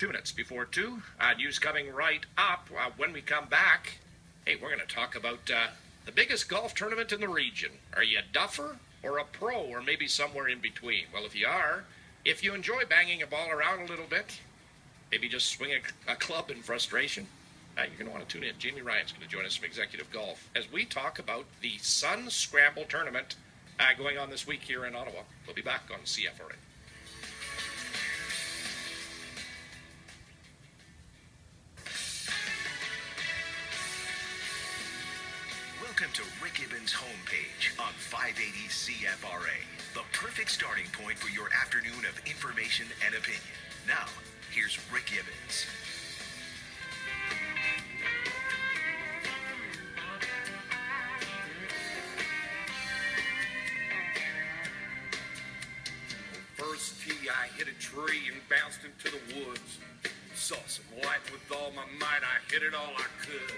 2 minutes before 2. News coming right up. When we come back, hey, we're going to talk about the biggest golf tournament in the region. Are you a duffer or a pro or maybe somewhere in between? Well, if you are, if you enjoy banging a ball around a little bit, maybe just swing a club in frustration, you're going to want to tune in. Jamie Ryan's going to join us from Executive Golf as we talk about the Sun Scramble tournament going on this week here in Ottawa. We'll be back on CFRA. Welcome to Rick Gibbons' homepage on 580 CFRA, the perfect starting point for your afternoon of information and opinion. Now, here's Rick Gibbons. First tee, I hit a tree and bounced into the woods. Saw some light with all my might, I hit it all I could.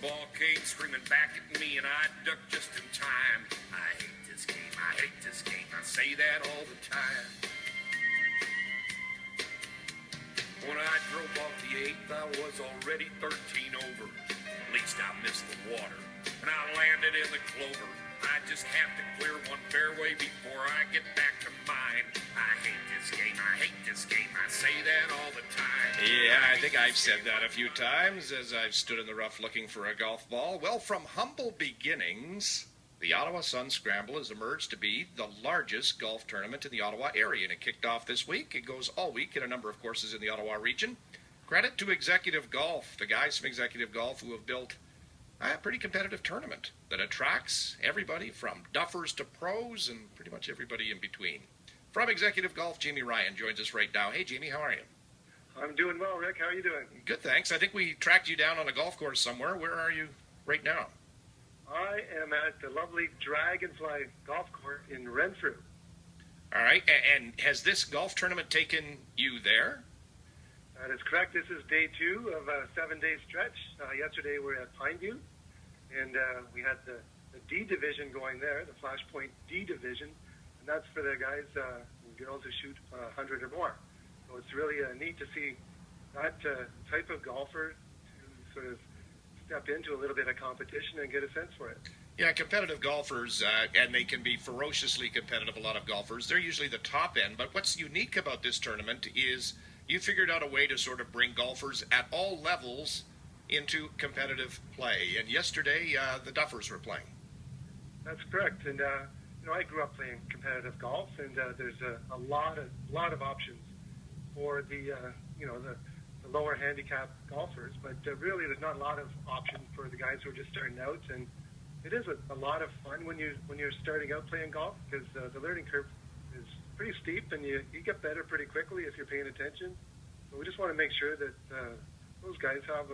Ball came screaming back at me and I ducked just in time. I hate this game, I hate this game, I say that all the time. When I drove off the 8th, I was already 13 over. At least I missed the water, and I landed in the clover. I just have to clear one fairway before I get back to mine. I hate this game, I hate this game, I say that all the time. Yeah, I think I've said that a few times as I've stood in the rough looking for a golf ball. Well, from humble beginnings, the Ottawa Sun Scramble has emerged to be the largest golf tournament in the Ottawa area, and it kicked off this week. It goes all week in a number of courses in the Ottawa region. Credit to Executive Golf, the guys from Executive Golf who have built a pretty competitive tournament that attracts everybody from duffers to pros and pretty much everybody in between. From Executive Golf, Jamie Ryan joins us right now. Hey, Jamie, how are you? I'm doing well, Rick. How are you doing? Good, thanks. I think we tracked you down on a golf course somewhere. Where are you right now? I am at the lovely Dragonfly golf course in Renfrew. All right, and has this golf tournament taken you there? That is correct. This is day 2 of a 7-day stretch. Yesterday we were at Pineview, and we had the D division going there, the Flashpoint D division, and that's for the guys and girls who shoot 100 or more. So it's really neat to see that type of golfer to sort of step into a little bit of competition and get a sense for it. Yeah, competitive golfers, and they can be ferociously competitive, a lot of golfers, they're usually the top end, but what's unique about this tournament is you figured out a way to sort of bring golfers at all levels into competitive play, and yesterday the duffers were playing. That's correct, and I grew up playing competitive golf, and there's a lot of options for the lower handicap golfers, but really there's not a lot of options for the guys who are just starting out, and it is a lot of fun when you're starting out playing golf, because the learning curve is pretty steep, and you get better pretty quickly if you're paying attention. So we just want to make sure that those guys have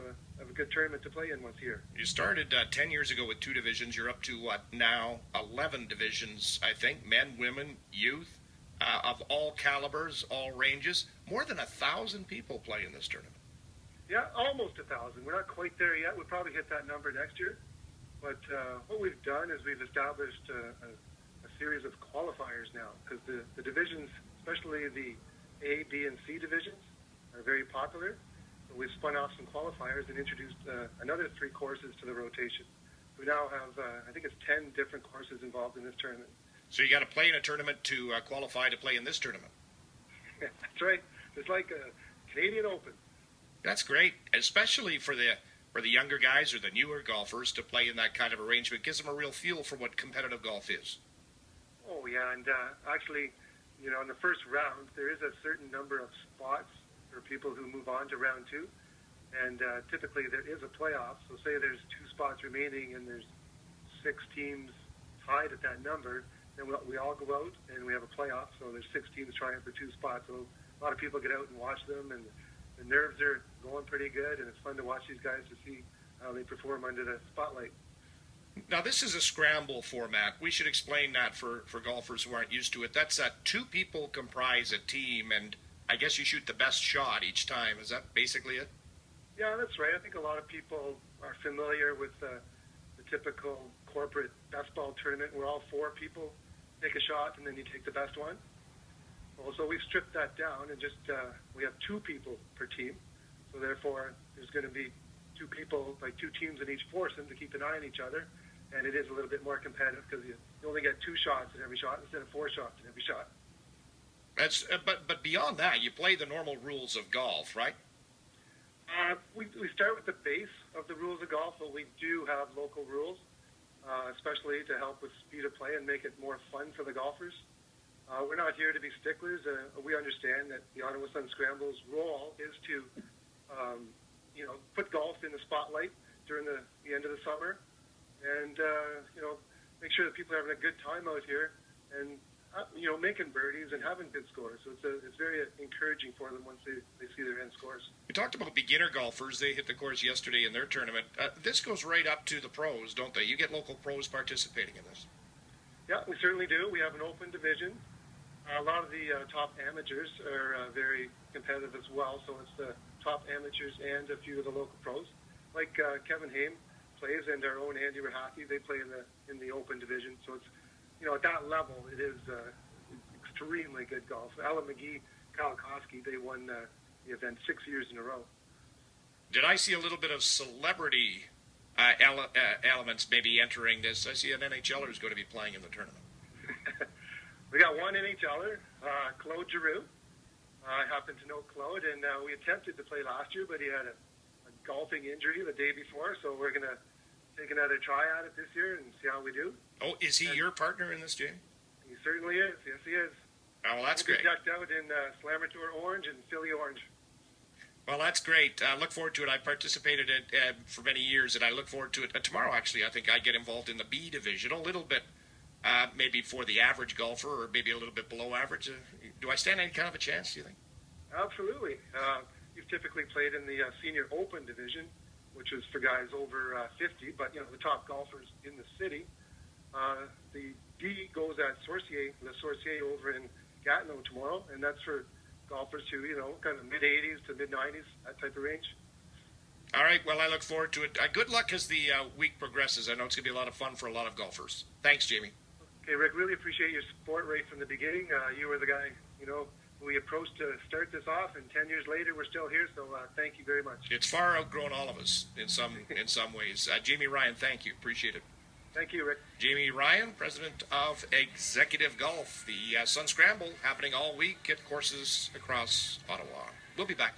a good tournament to play in once a year. You started 10 years ago with 2 divisions. You're up to, now, 11 divisions, I think, men, women, youth, of all calibers, all ranges. More than 1,000 people play in this tournament. Yeah, almost 1,000. We're not quite there yet. We'll probably hit that number next year. But what we've done is we've established a series of qualifiers now, because the divisions, especially the A, B, and C divisions, are very popular. So we've spun off some qualifiers and introduced another 3 courses to the rotation. We now have, I think it's 10 different courses involved in this tournament. So you got to play in a tournament to qualify to play in this tournament. That's right. It's like a Canadian Open. That's great, especially for the younger guys or the newer golfers to play in that kind of arrangement. Gives them a real feel for what competitive golf is. Oh, yeah, and actually, in the first round, there is a certain number of spots for people who move on to round 2, and typically there is a playoff. So say there's 2 spots remaining and there's 6 teams tied at that number, then we all go out and we have a playoff. So there's 6 teams trying for 2 spots. So a lot of people get out and watch them, and the nerves are going pretty good, and it's fun to watch these guys to see how they perform under the spotlight. Now, this is a scramble format. We should explain that for golfers who aren't used to it. That's 2 people comprise a team, and I guess you shoot the best shot each time. Is that basically it? Yeah, that's right. I think a lot of people are familiar with the typical corporate best ball tournament where all 4 people take a shot and then you take the best one. Well, so we've stripped that down and just we have 2 people per team. So therefore, there's going to be 2 people, like 2 teams in each foursome to keep an eye on each other. And it is a little bit more competitive because you only get 2 shots in every shot instead of 4 shots in every shot. That's but beyond that, you play the normal rules of golf, right? We start with the base of the rules of golf, but we do have local rules, especially to help with speed of play and make it more fun for the golfers. We're not here to be sticklers. We understand that the Ottawa Sun Scramble's role is to, put golf in the spotlight during the end of the summer, and make sure that people are having a good time out here, and making birdies and having good scores. So it's very encouraging for them once they see their end scores. We talked about beginner golfers. They hit the course yesterday in their tournament. This goes right up to the pros, don't they? You get local pros participating in this. Yeah, we certainly do. We have an open division. A lot of the top amateurs are very competitive as well. So it's the top amateurs and a few of the local pros, like Kevin Haim plays, and our own Andy Rahathi. They play in the open division. So it's at that level, it is extremely good golf. Alan McGee, Kyle Koski, they won the event 6 years in a row. Did I see a little bit of celebrity elements maybe entering this? I see an NHLer who's going to be playing in the tournament. We got one NHLer, Claude Giroux. I happen to know Claude, and we attempted to play last year, but he had a golfing injury the day before, so we're going to take another try at it this year and see how we do. Oh, is he your partner in this, Jay? He certainly is. Yes, he is. Oh, well, that's We'll great. be decked out in Slammertour orange and Philly orange. Well, that's great. I look forward to it. I participated in it for many years, and I look forward to it. Tomorrow, actually, I think I get involved in the B division, a little bit maybe for the average golfer or maybe a little bit below average. Do I stand any kind of a chance, do you think? Absolutely. You've typically played in the senior open division, which is for guys over 50, but, the top golfers in the city. The D goes at the Sorcier over in Gatineau tomorrow, and that's for golfers who, kind of mid-80s to mid-90s, that type of range. All right, well, I look forward to it. Good luck as the week progresses. I know it's going to be a lot of fun for a lot of golfers. Thanks, Jamie. Okay, Rick, really appreciate your support right from the beginning. You were the guy, we approached to start this off, and 10 years later, we're still here, so thank you very much. It's far outgrown all of us in some ways. Jamie Ryan, thank you. Appreciate it. Thank you, Rick. Jamie Ryan, president of Executive Golf. The Sun Scramble happening all week at courses across Ottawa. We'll be back.